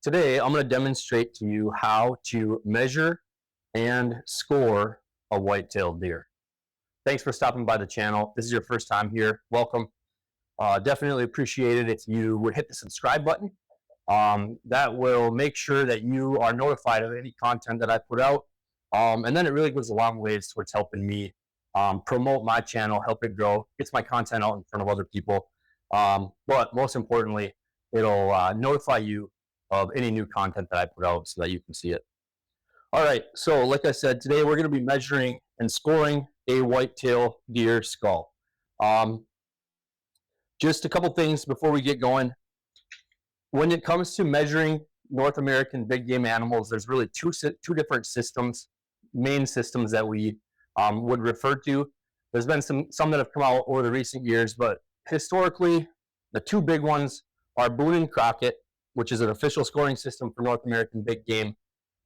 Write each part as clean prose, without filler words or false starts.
Today, I'm going to demonstrate to you how to measure and score a white-tailed deer. Thanks for stopping by the channel. If this is your first time here, welcome. Definitely appreciate it if you would hit the subscribe button. That will make sure that you are notified of any content that I put out. And then it really goes a long ways towards helping me promote my channel, help it grow, gets my content out in front of other people. But most importantly, it'll notify you of any new content that I put out so that you can see it. All right, so like I said, today we're going to be measuring and scoring a whitetail deer skull. Just a couple things before we get going. When it comes to measuring North American big game animals, there's really two different systems, main systems that we would refer to. There's been some that have come out over the recent years, but historically, the two big ones are Boone Crockett, which is an official scoring system for North American big game.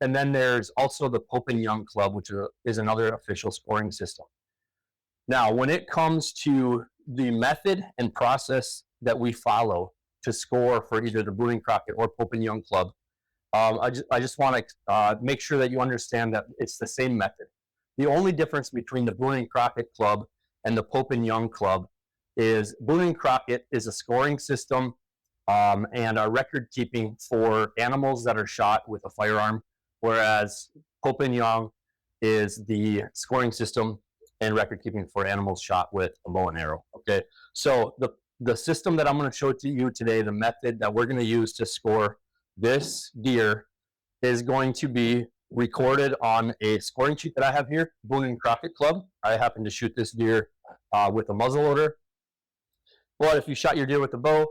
And then there's also the Pope and Young Club, which is another official scoring system. Now, when it comes to the method and process that we follow to score for either the Boone Crockett or Pope and Young Club, I just want to make sure that you understand that it's the same method. The only difference between the Boone Crockett Club and the Pope and Young Club is Boone Crockett is a scoring system and our record keeping for animals that are shot with a firearm, whereas Pope and Young is the scoring system and record keeping for animals shot with a bow and arrow. Okay, so the system that I'm going to show to you today, the method that we're going to use to score this deer, is going to be recorded on a scoring sheet that I have here, Boone Crockett Club. I happen to shoot this deer with a muzzleloader. But if you shot your deer with a bow,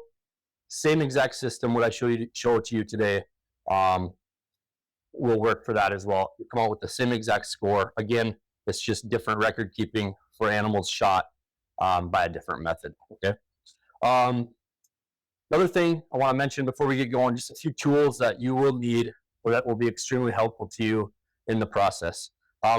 same exact system what I show it to you today will work for that as well. You come out with the same exact score. Again, it's just different record keeping for animals shot by a different method. Okay. Another thing I want to mention before we get going, just a few tools that you will need or that will be extremely helpful to you in the process.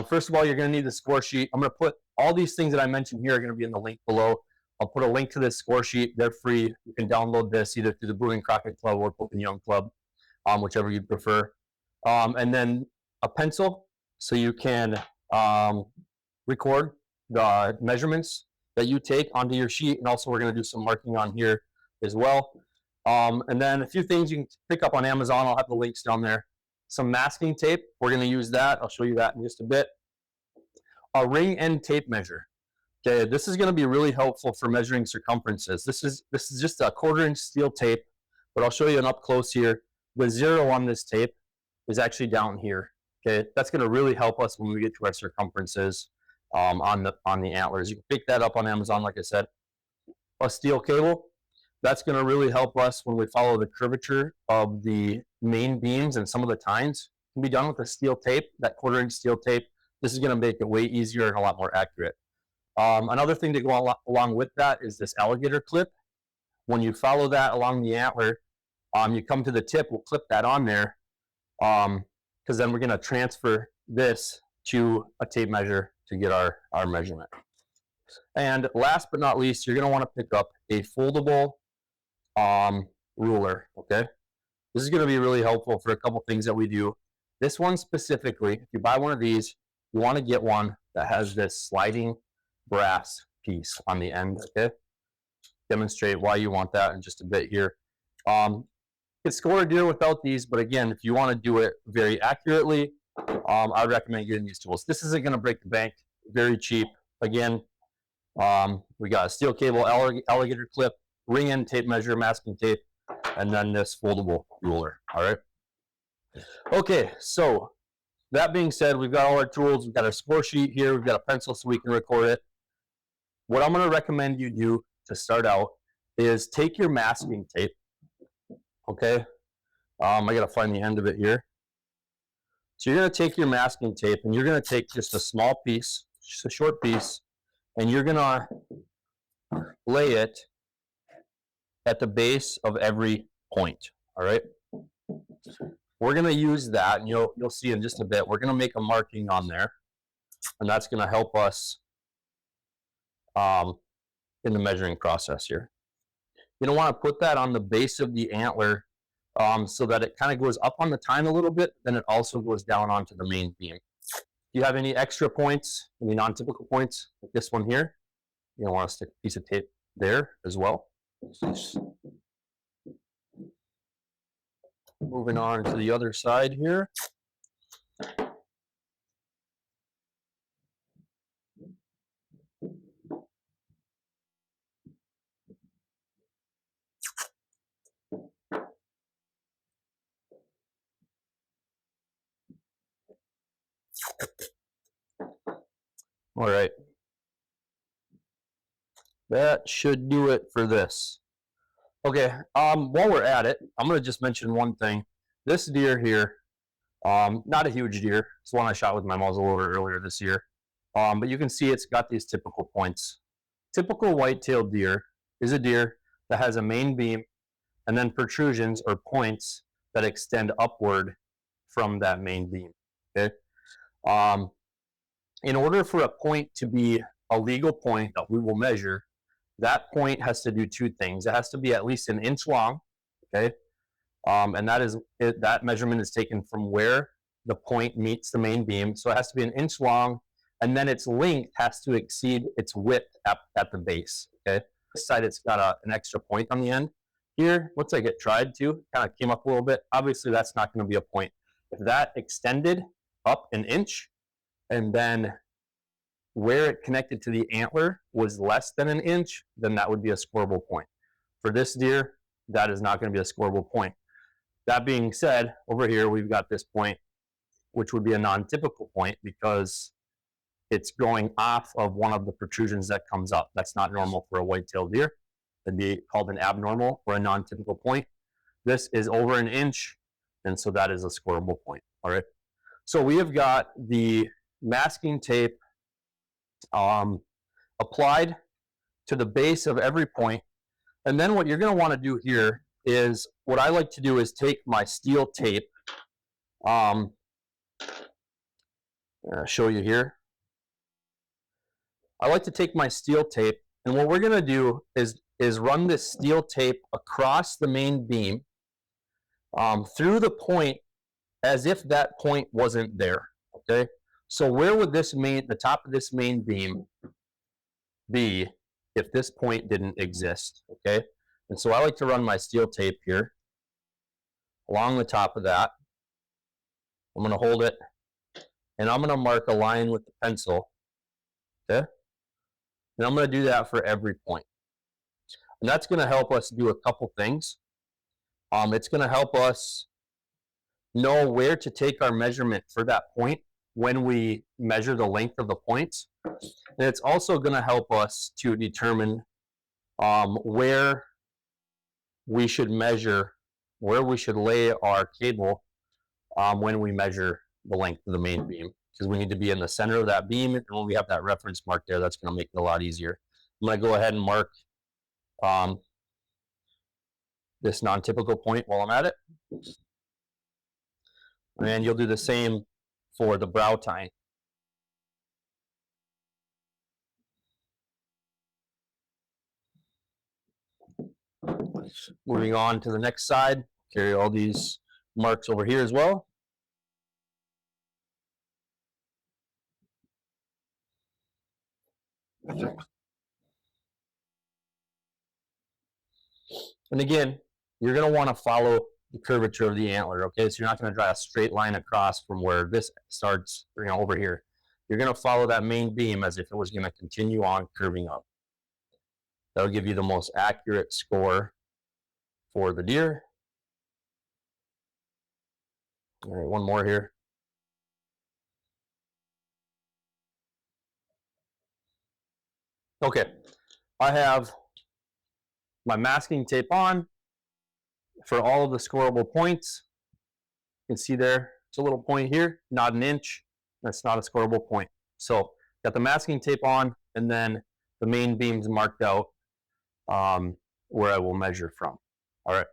First of all, you're going to need the score sheet. I'm going to put all these things that I mentioned here are going to be in the link below. I'll put a link to this score sheet. They're free. You can download this either through the Boone Crockett Club or Pope and Young Club, whichever you prefer. And then a pencil so you can record the measurements that you take onto your sheet. And also we're going to do some marking on here as well. And then a few things you can pick up on Amazon. I'll have the links down there. Some masking tape. We're going to use that. I'll show you that in just a bit. A ring end tape measure. Okay, this is going to be really helpful for measuring circumferences. This is just a 1/4-inch steel tape, but I'll show you an up close here. The zero on this tape is actually down here. Okay, that's going to really help us when we get to our circumferences on the antlers. You can pick that up on Amazon, like I said. A steel cable. That's going to really help us when we follow the curvature of the main beams, and some of the tines can be done with a steel tape, that 1/4-inch steel tape. This is going to make it way easier and a lot more accurate. Another thing to go along with that is this alligator clip. When you follow that along the antler, you come to the tip, we'll clip that on there, because then we're going to transfer this to a tape measure to get our measurement. And last but not least, you're going to want to pick up a foldable ruler. Okay, this is going to be really helpful for a couple things that we do. This one specifically, if you buy one of these, you want to get one that has this sliding brass piece on the end. Okay, demonstrate why you want that in just a bit here. You can score a deer without these, but again, if you want to do it very accurately, I recommend getting these tools. This isn't going to break the bank. Very cheap. Again, we got a steel cable, alligator clip, ring end tape measure, masking tape, and then this foldable ruler. All right. Okay, so that being said, we've got all our tools. We've got our score sheet here. We've got a pencil so we can record it. What I'm going to recommend you do to start out is take your masking tape. Okay, I got to find the end of it here. So you're going to take your masking tape and you're going to take just a small piece, just a short piece, and you're going to lay it at the base of every point. All right. We're going to use that, and you'll see in just a bit. We're going to make a marking on there, and that's going to help us in the measuring process here. You don't want to put that on the base of the antler so that it kind of goes up on the tine a little bit, then it also goes down onto the main beam. If you have any extra points, any non-typical points, like this one here, you're gonna want to stick a piece of tape there as well. Moving on to the other side here. All right. That should do it for this. Okay, while we're at it, I'm gonna just mention one thing. This deer here, not a huge deer. It's one I shot with my muzzleloader earlier this year. But you can see it's got these typical points. Typical white-tailed deer is a deer that has a main beam and then protrusions or points that extend upward from that main beam. Okay. In order for a point to be a legal point that we will measure, that point has to do two things. It has to be at least an inch long, okay? And that measurement is taken from where the point meets the main beam. So it has to be an inch long, and then its length has to exceed its width at the base, okay? This side, it's got an extra point on the end. Here, looks like it tried to, kind of came up a little bit. Obviously, that's not going to be a point. If that extended up an inch, and then where it connected to the antler was less than an inch, then that would be a scoreable point. For this deer, that is not going to be a scoreable point. That being said, over here we've got this point, which would be a non-typical point because it's going off of one of the protrusions that comes up. That's not normal for a white-tailed deer. It'd be called an abnormal or a non-typical point. This is over an inch, and so that is a scoreable point. All right. So we have got the masking tape applied to the base of every point. And then what you're going to want to do here is, what I like to do is take my steel tape. I'll show you here. I like to take my steel tape, and what we're going to do is run this steel tape across the main beam through the point as if that point wasn't there. Okay. So where would the top of this main beam be if this point didn't exist? Okay. And so I like to run my steel tape here along the top of that. I'm going to hold it, and I'm going to mark a line with the pencil. Okay. And I'm going to do that for every point. And that's going to help us do a couple things. It's going to help us know where to take our measurement for that point when we measure the length of the points. And it's also going to help us to determine where we should measure, where we should lay our cable when we measure the length of the main beam, because we need to be in the center of that beam. And when we have that reference mark there, that's going to make it a lot easier. I'm going to go ahead and mark this non-typical point while I'm at it. And you'll do the same for the brow tine. Moving on to the next side, carry all these marks over here as well. And again, you're going to want to follow the curvature of the antler, okay? So you're not going to draw a straight line across from where this starts, over here. You're going to follow that main beam as if it was going to continue on curving up. That'll give you the most accurate score for the deer. All right, one more here. Okay, I have my masking tape on for all of the scoreable points. You can see there, it's a little point here, not an inch. That's not a scoreable point. So got the masking tape on, and then the main beam's marked out where I will measure from. All right.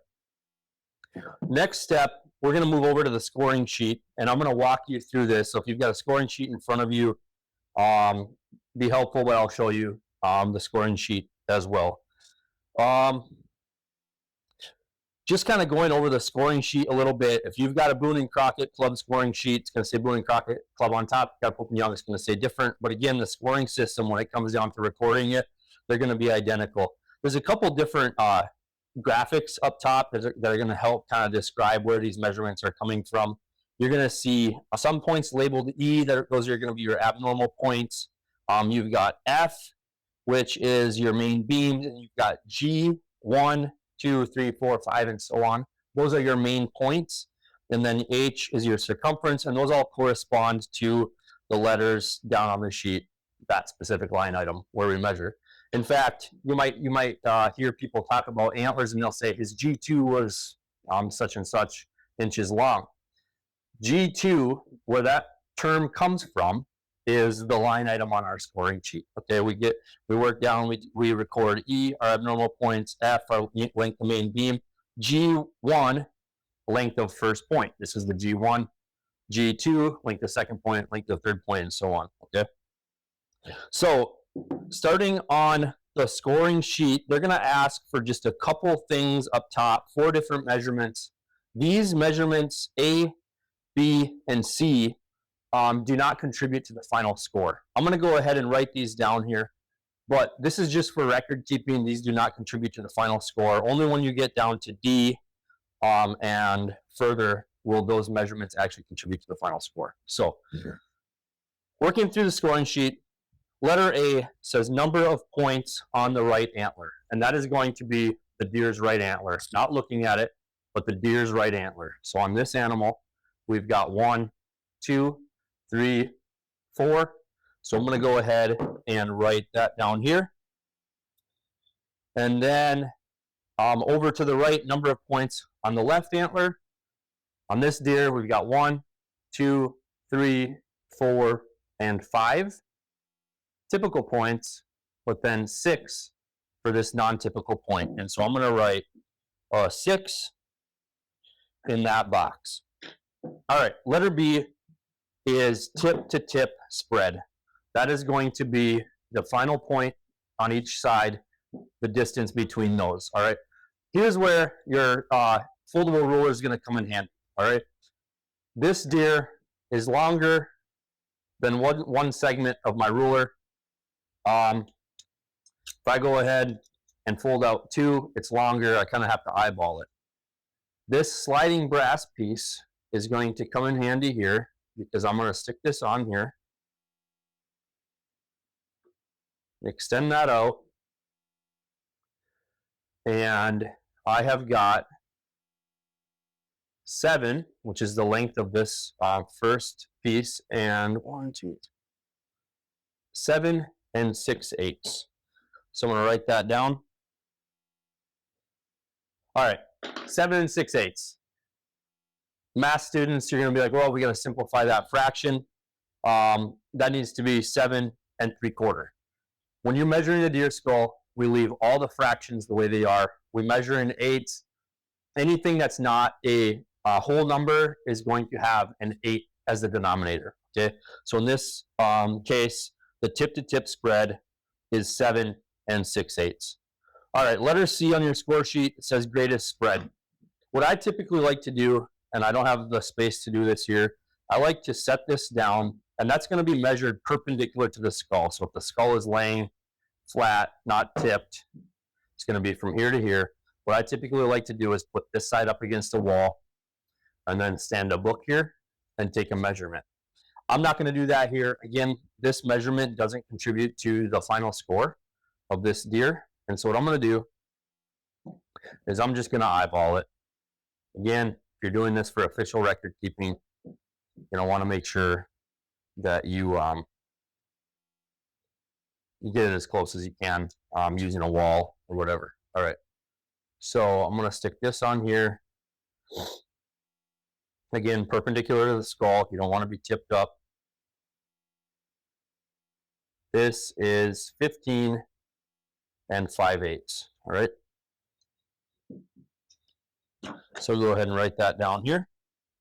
Next step, we're going to move over to the scoring sheet, and I'm going to walk you through this. So if you've got a scoring sheet in front of you, be helpful, but I'll show you the scoring sheet as well. just kind of going over the scoring sheet a little bit. If you've got a Boone Crockett club scoring sheet, it's going to say Boone Crockett club on top. If you've got a Pope and Young, it's going to say different. But again, the scoring system, when it comes down to recording it, they're going to be identical. There's a couple different graphics up top that are going to help kind of describe where these measurements are coming from. You're going to see some points labeled E. Those are going to be your abnormal points. You've got F, which is your main beams, and you've got G, 1, 2, 3, 4, 5, and so on. Those are your main points. And then H is your circumference, and those all correspond to the letters down on the sheet, that specific line item where we measure. In fact, you might hear people talk about antlers, and they'll say his G2 was such and such inches long. G2, where that term comes from, is the line item on our scoring sheet. Okay, we work down, we record E, our abnormal points, F, our length of main beam, G1, length of first point. This is the G1, G2, length of second point, length of third point, and so on. Okay, so starting on the scoring sheet, they're going to ask for just a couple things up top, 4 different measurements. These measurements, A, B, and C, do not contribute to the final score. I'm going to go ahead and write these down here, but this is just for record keeping. These do not contribute to the final score. Only when you get down to D and further will those measurements actually contribute to the final score. So, working through the scoring sheet, letter A says number of points on the right antler, and that is going to be the deer's right antler. Not looking at it, but the deer's right antler. So on this animal, we've got 1, 2, 3, 4. So I'm going to go ahead and write that down here. And then over to the right, number of points on the left antler. On this deer, we've got 1, 2, 3, 4, and 5 typical points, but then 6 for this non-typical point. And so I'm going to write 6 in that box. All right, letter B is tip-to-tip spread. That is going to be the final point on each side, the distance between those. All right, here's where your foldable ruler is going to come in handy. All right, this deer is longer than one segment of my ruler. If I go ahead and fold out 2, it's longer. I kind of have to eyeball it. This sliding brass piece is going to come in handy here because I'm going to stick this on here, extend that out, and I have got 7, which is the length of this first piece, and 7 and 6/8. So I'm going to write that down. All right, 7 and 6/8. Math students, you're going to be like, well, we got to simplify that fraction. That needs to be 7 3/4. When you're measuring a deer skull, we leave all the fractions the way they are. We measure in 8s. Anything that's not a whole number is going to have an 8 as the denominator. Okay, so in this case, the tip-to-tip spread is 7 and 6/8. All right, letter C on your score sheet, it says greatest spread. What I typically like to do, and I don't have the space to do this here, I like to set this down, and that's going to be measured perpendicular to the skull. So if the skull is laying flat, not tipped, it's going to be from here to here. What I typically like to do is put this side up against the wall and then stand a book here and take a measurement. I'm not going to do that here. Again, this measurement doesn't contribute to the final score of this deer. And so what I'm going to do is I'm just going to eyeball it. Again, if you're doing this for official record keeping, you want to make sure that you get it as close as you can using a wall or whatever. All right. So I'm going to stick this on here. Again, perpendicular to the skull. You don't want to be tipped up. This is 15 and 5/8. All right. So go ahead and write that down here.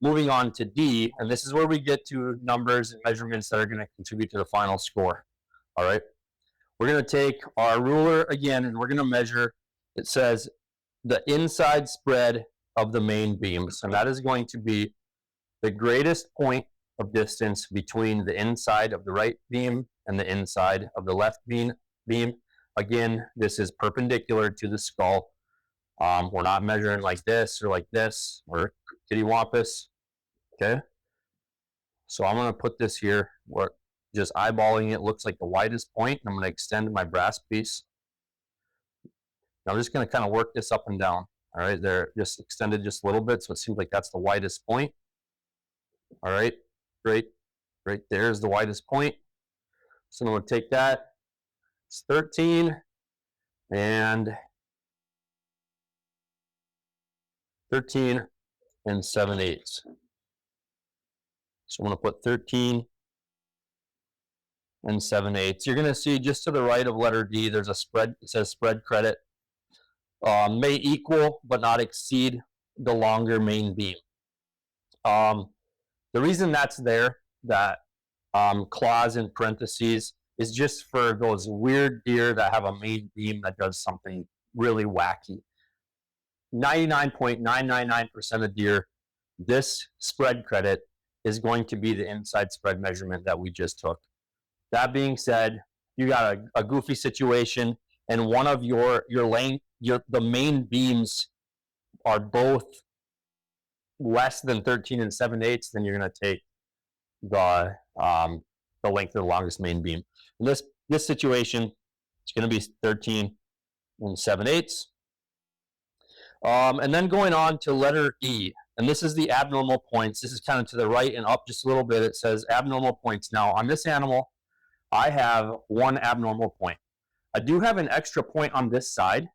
Moving on to D, and this is where we get to numbers and measurements that are going to contribute to the final score. All right. We're going to take our ruler again, and we're going to measure. It says the inside spread of the main beams, and that is going to be the greatest point of distance between the inside of the right beam and the inside of the left beam. Again, this is perpendicular to the skull. We're not measuring like this or or kittywampus. Okay. So I'm going to put this here. We're just eyeballing it. Looks like the widest point. I'm going to extend my brass piece. Now I'm just going to kind of work this up and down. All right. They're just extended just a little bit. So it seems like that's the widest point. All right. Great. Right there's the widest point. So I'm going to take that. It's 13 and 13 and 7/8. So I'm going to put 13 and 7/8. You're going to see just to the right of letter D, there's a spread. It says spread credit. May equal but not exceed the longer main beam. The reason that's there, that clause in parentheses, is just for those weird deer that have a main beam that does something really wacky. 99.999% of deer, this spread credit is going to be the inside spread measurement that we just took. That being said, you got a goofy situation and one of your length, the main beams are both less than 13 and 7/8, then you're going to take the length of the longest main beam. In this situation, it's going to be 13 and 7/8. And then going on to letter E, and this is the abnormal points. This is kind of to the right and up just a little bit. It says abnormal points. Now on this animal, I have one abnormal point. I do have an extra point on this side,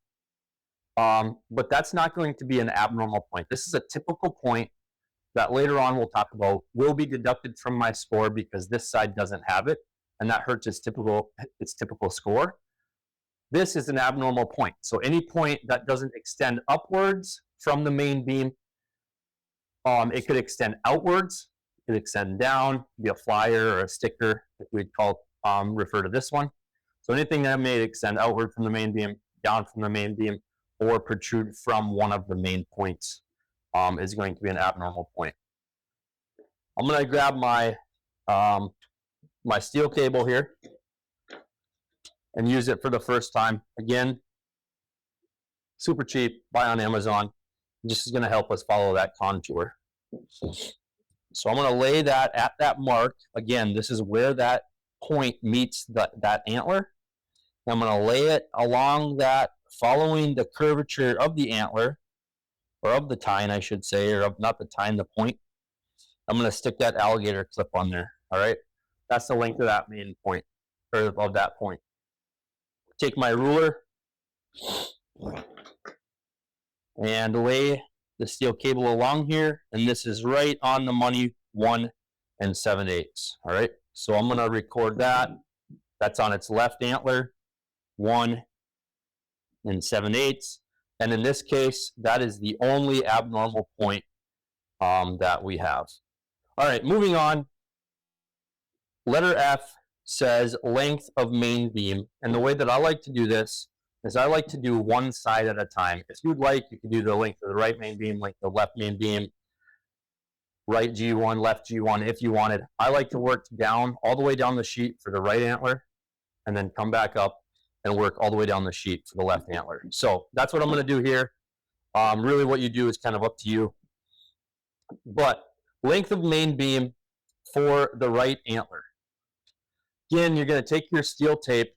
but that's not going to be an abnormal point. This is a typical point that later on we'll talk about will be deducted from my score because this side doesn't have it, and that hurts its typical score. This is an abnormal point. So any point that doesn't extend upwards from the main beam, it could extend outwards, it could extend down, be a flyer or a sticker, if we'd refer to this one. So anything that may extend outward from the main beam, down from the main beam, or protrude from one of the main points is going to be an abnormal point. I'm going to grab my my steel cable here and use it for the first time. Again, super cheap, buy on Amazon. This is going to help us follow that contour. So I'm going to lay that at that mark. Again, this is where that point meets that antler. I'm going to lay it along that, following the curvature of the antler, or of the tine, I should say, or of not the tine, the point. I'm going to stick that alligator clip on there. All right, that's the length of that main point, or of that point. Take my ruler and lay the steel cable along here, and this is right on the money, 1 7/8. All right, so I'm going to record that. That's on its left antler, 1 7/8. And in this case, that is the only abnormal point that we have. All right, moving on. Letter F says length of main beam. And the way that I like to do this is I like to do one side at a time. If you'd like, you can do the length of the right main beam, length of the left main beam, right G1, left G1 if you wanted. I like to work down, all the way down the sheet for the right antler, and then come back up and work all the way down the sheet for the left antler. So that's what I'm going to do here. Really what you do is kind of up to you. But length of main beam for the right antler. Again, you're going to take your steel tape,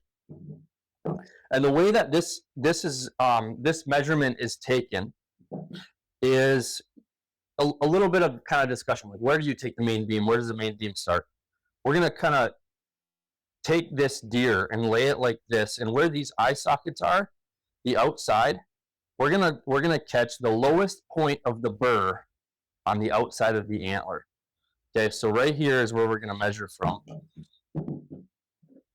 and the way that this measurement is taken is a little bit of kind of discussion. Like, where do you take the main beam? Where does the main beam start? We're going to kind of take this deer and lay it like this, and where these eye sockets are, the outside, we're gonna catch the lowest point of the burr on the outside of the antler. Okay, so right here is where we're gonna measure from.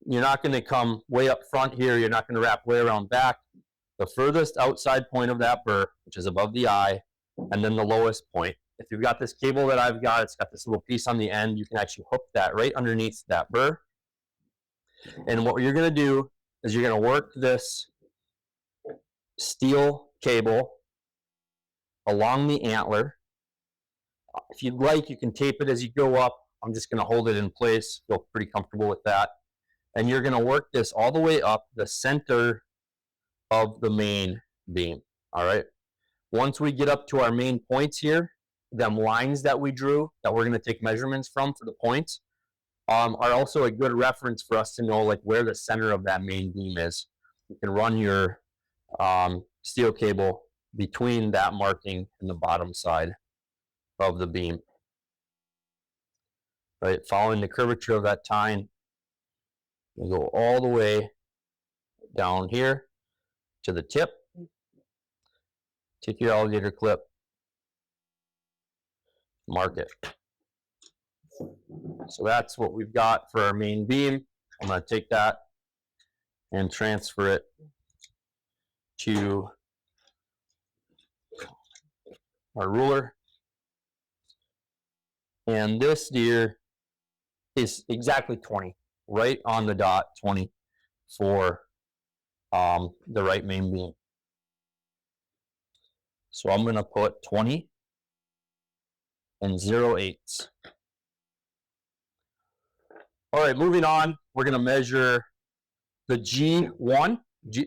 You're not gonna come way up front here. You're not gonna wrap way around back. The furthest outside point of that burr, which is above the eye, and then the lowest point. If you've got this cable that I've got, it's got this little piece on the end. You can actually hook that right underneath that burr. And what you're going to do is you're going to work this steel cable along the antler. If you'd like, you can tape it as you go up. I'm just going to hold it in place. Feel pretty comfortable with that. And you're going to work this all the way up the center of the main beam. All right. Once we get up to our main points here, them lines that we drew that we're going to take measurements from for the points are also a good reference for us to know like where the center of that main beam is. You can run your steel cable between that marking and the bottom side of the beam. Right, following the curvature of that tine, you go all the way down here to the tip. Take your alligator clip, mark it. So that's what we've got for our main beam. I'm going to take that and transfer it to our ruler. And this deer is exactly 20, right on the dot, 20 for the right main beam. So I'm going to put 20 and 0.8. All right, moving on, we're going to measure the G1.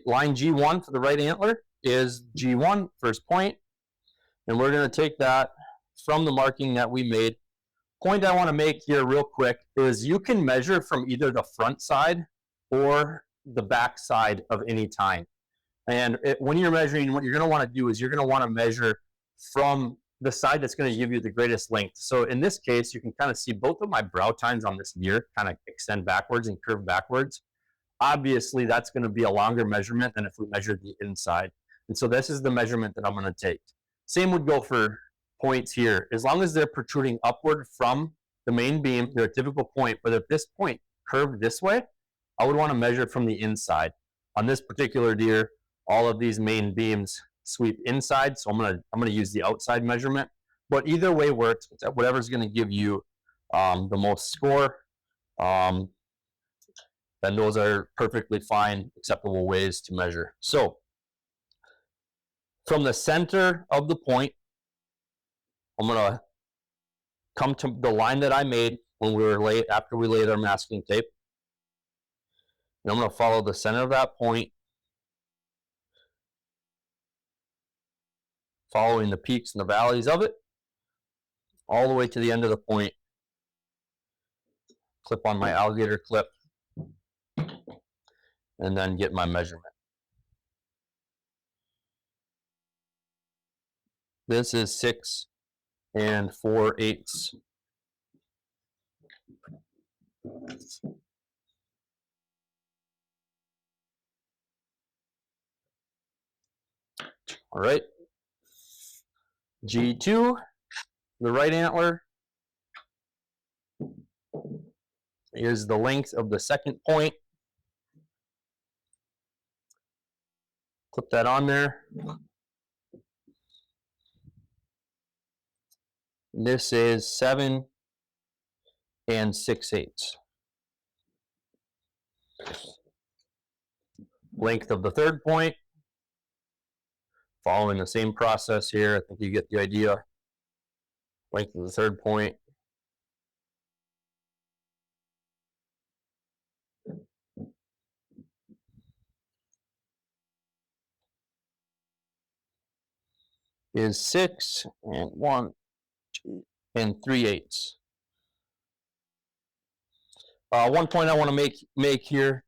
Line G1 for the right antler is G1, first point. And we're going to take that from the marking that we made. Point I want to make here real quick is you can measure from either the front side or the back side of any tine. And when you're measuring, what you're going to want to do is you're going to want to measure from the side that's going to give you the greatest length. So in this case, you can kind of see both of my brow tines on this deer kind of extend backwards and curve backwards. Obviously, that's going to be a longer measurement than if we measured the inside. And so this is the measurement that I'm going to take. Same would go for points here. As long as they're protruding upward from the main beam, they're a typical point. But if this point curved this way, I would want to measure from the inside. On this particular deer, all of these main beams sweep inside, so I'm gonna use the outside measurement. But either way works. Whatever's going to give you the most score. Then those are perfectly fine, acceptable ways to measure. So from the center of the point, I'm going to come to the line that I made when we were after we laid our masking tape. And I'm going to follow the center of that point, following the peaks and the valleys of it, all the way to the end of the point. Clip on my alligator clip, and then get my measurement. This is 6 4/8. All right. G2, the right antler, is the length of the second point. Clip that on there. This is 7 6/8. Length of the third point. Following the same process here, I think you get the idea. Length of the third point. Is 6 1 2 3/8. One point I want to make here.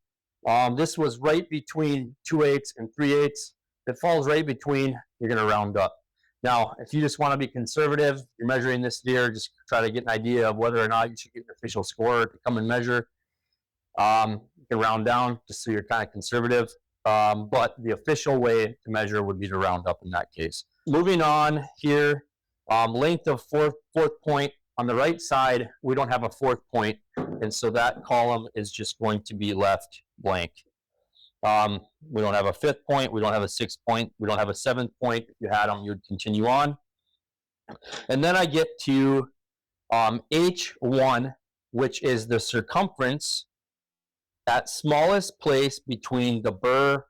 This was right between 2/8 and 3/8. If it falls right between, you're going to round up. Now, if you just want to be conservative, you're measuring this deer, just try to get an idea of whether or not you should get an official score to come and measure. You can round down just so you're kind of conservative. But the official way to measure would be to round up in that case. Moving on here, length of fourth point. On the right side, we don't have a fourth point, and so that column is just going to be left blank. We don't have a fifth point, we don't have a sixth point, we don't have a seventh point. If you had them, you would continue on. And then I get to H1, which is the circumference at smallest place between the burr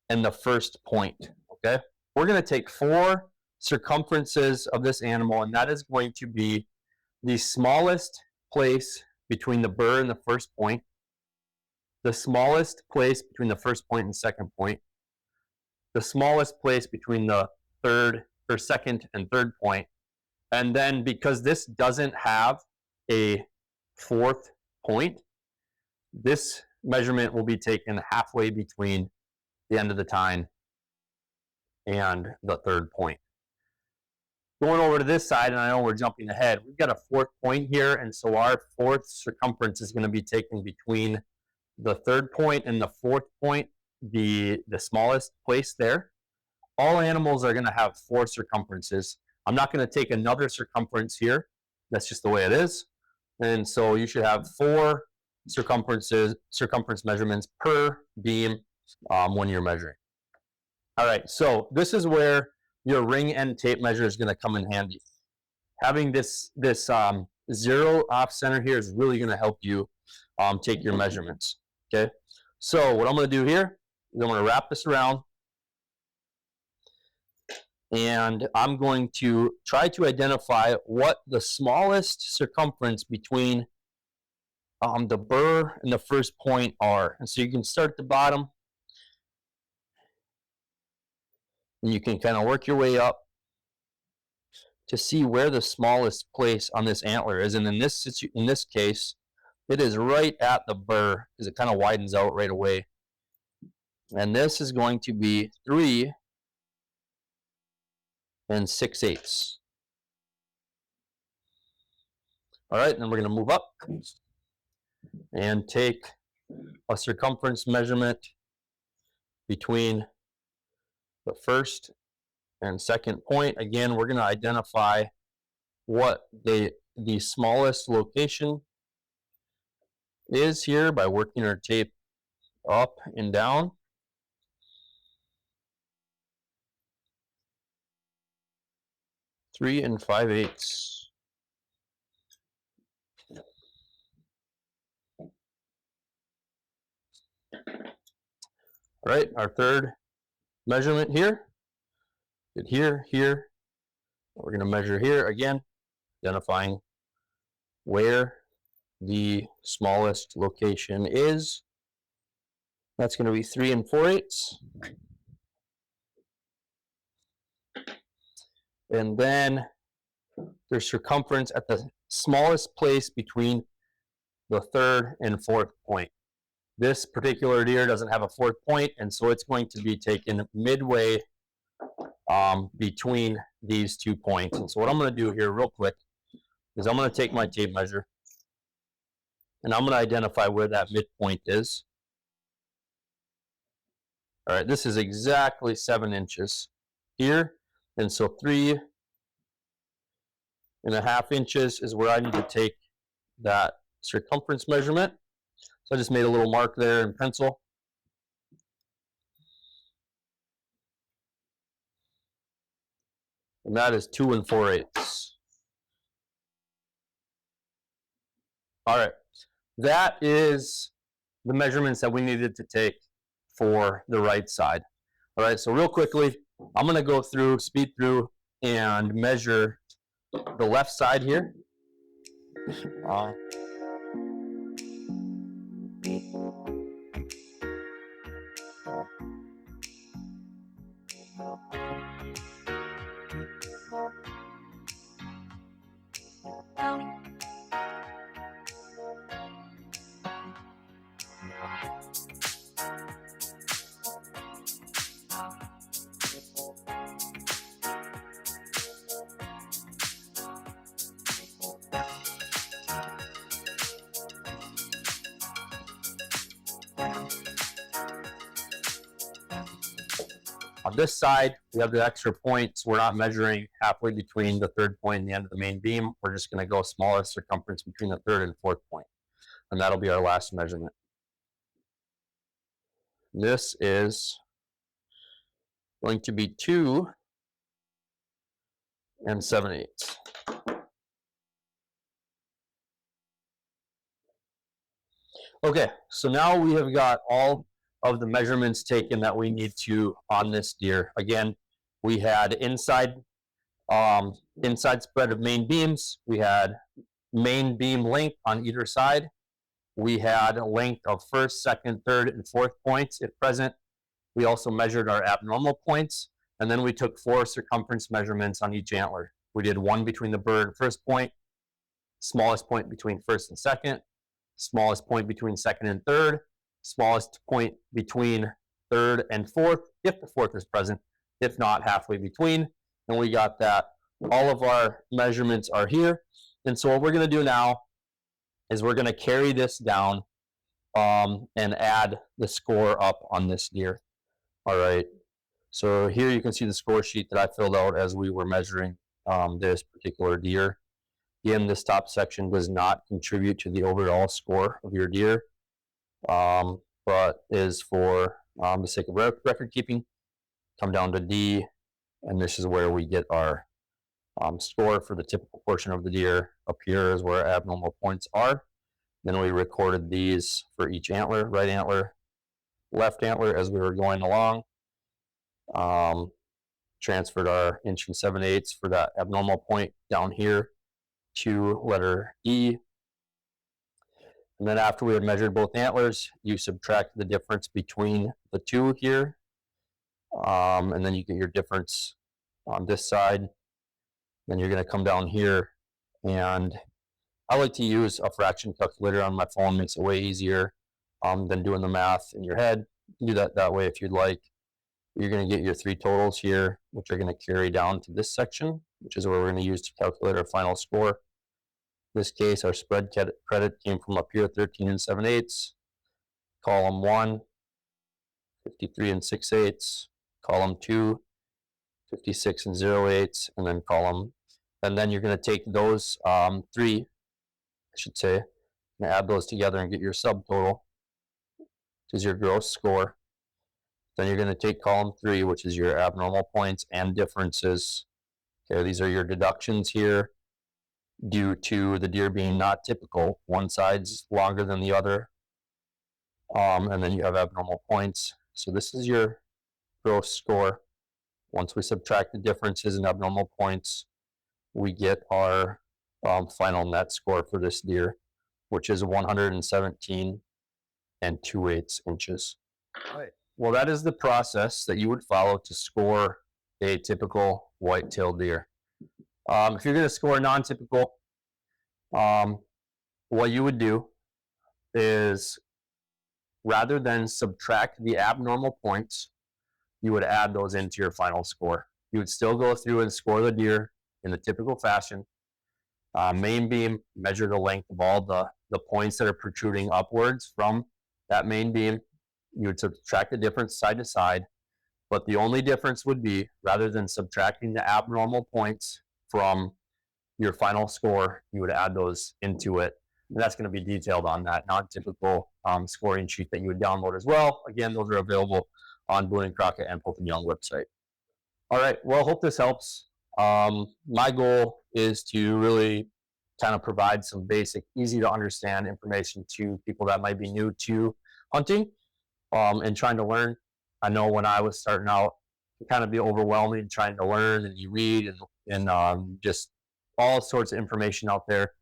and the first point. Okay, we're going to take 4 circumferences of this animal, and that is going to be the smallest place between the burr and the first point, the smallest place between the first point and second point, the smallest place between the second and third point, and then because this doesn't have a fourth point, this measurement will be taken halfway between the end of the tine and the third point. Going over to this side, and I know we're jumping ahead, we've got a fourth point here, and so our fourth circumference is going to be taken between the third point and the fourth point, the smallest place there. All animals are going to have 4 circumferences. I'm not going to take another circumference here. That's just the way it is. And so you should have 4 circumference measurements per beam when you're measuring. All right, so this is where your ring end tape measure is going to come in handy. Having this zero off center here is really going to help you take your measurements. Okay, so what I'm going to do here is I'm going to wrap this around, and I'm going to try to identify what the smallest circumference between the burr and the first point are. And so you can start at the bottom, and you can kind of work your way up to see where the smallest place on this antler is. And in this case, it is right at the burr because it kind of widens out right away. And this is going to be 3 6/8. All right, then we're going to move up and take a circumference measurement between the first and second point. Again, we're going to identify what the smallest location is here by working our tape up and down. Three 5/8. All right, our third measurement here. Here. We're going to measure here again, identifying where the smallest location is. That's going to be 3 4/8. And then there's circumference at the smallest place between the third and fourth point. This particular deer doesn't have a fourth point, and so it's going to be taken midway between these 2 points. And so what I'm going to do here real quick is I'm going to take my tape measure, and I'm going to identify where that midpoint is. All right, this is exactly 7 inches here. And so 3 1/2 inches is where I need to take that circumference measurement. So I just made a little mark there in pencil. And that is 2 4/8. All right, that is the measurements that we needed to take for the right side. All right, so real quickly, I'm going to go through, speed through, and measure the left side here. On this side, we have the extra points. We're not measuring halfway between the third point and the end of the main beam. We're just going to go smallest circumference between the third and fourth point. And that'll be our last measurement. This is going to be 2 7/8. Okay, so now we have got all of the measurements taken that we need to on this deer. Again, we had inside Inside spread of main beams, we had main beam length on either side. We had a length of first, second, third, and fourth points if present. We also measured our abnormal points, and then we took 4 circumference measurements on each antler. We did 1 between the bird and first point, smallest point between first and second, smallest point between second and third, smallest point between third and fourth, if the fourth is present, if not, halfway between. And we got that. All of our measurements are here. And so what we're going to do now is we're going to carry this down and add the score up on this deer. All right. So here you can see the score sheet that I filled out as we were measuring this particular deer. Again, this top section does not contribute to the overall score of your deer, but is for the sake of record keeping. Come down to D, and this is where we get our score for the typical portion of the deer. Up here is where abnormal points are. Then we recorded these for each antler, right antler, left antler as we were going along. Transferred our 1 7/8 for that abnormal point down here to letter E. And then after we had measured both antlers, you subtract the difference between the two here. And then you get your difference on this side. Then you're going to come down here, and I like to use a fraction calculator on my phone. Makes it way easier than doing the math in your head. Do that way if you'd like. You're going to get your 3 totals here, which are going to carry down to this section, which is where we're going to use to calculate our final score. In this case, our spread credit came from up here, 13 7/8. Column 1, 53 6/8. Column 2, 56 0/8. And then and then you're going to take those 3, I should say, and add those together and get your subtotal, which is your gross score. Then you're going to take column 3, which is your abnormal points and differences. Okay, these are your deductions here due to the deer being not typical. One side's longer than the other. And then you have abnormal points. So this is your gross score. Once we subtract the differences and abnormal points, we get our final net score for this deer, which is 117 2/8 inches. All right. Well, that is the process that you would follow to score a typical white-tailed deer. If you're going to score non-typical, what you would do is, rather than subtract the abnormal points, you would add those into your final score. You would still go through and score the deer in the typical fashion. Main beam, measure the length of all the points that are protruding upwards from that main beam. You would subtract the difference side to side, but the only difference would be, rather than subtracting the abnormal points from your final score, you would add those into it. And that's going to be detailed on that non-typical scoring sheet that you would download as well. Again, those are available on Boone Crockett and Pope & Young website. All right, well, I hope this helps. My goal is to really kind of provide some basic, easy to understand information to people that might be new to hunting and trying to learn. I know when I was starting out, it kind of be overwhelming trying to learn, and you read and just all sorts of information out there.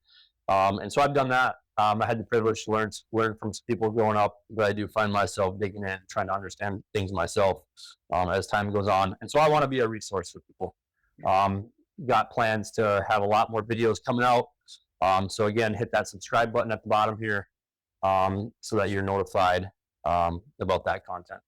And so I've done that. I had the privilege to learn from some people growing up, but I do find myself digging in, trying to understand things myself as time goes on. And so I want to be a resource for people. Got plans to have a lot more videos coming out. So again, hit that subscribe button at the bottom here so that you're notified about that content.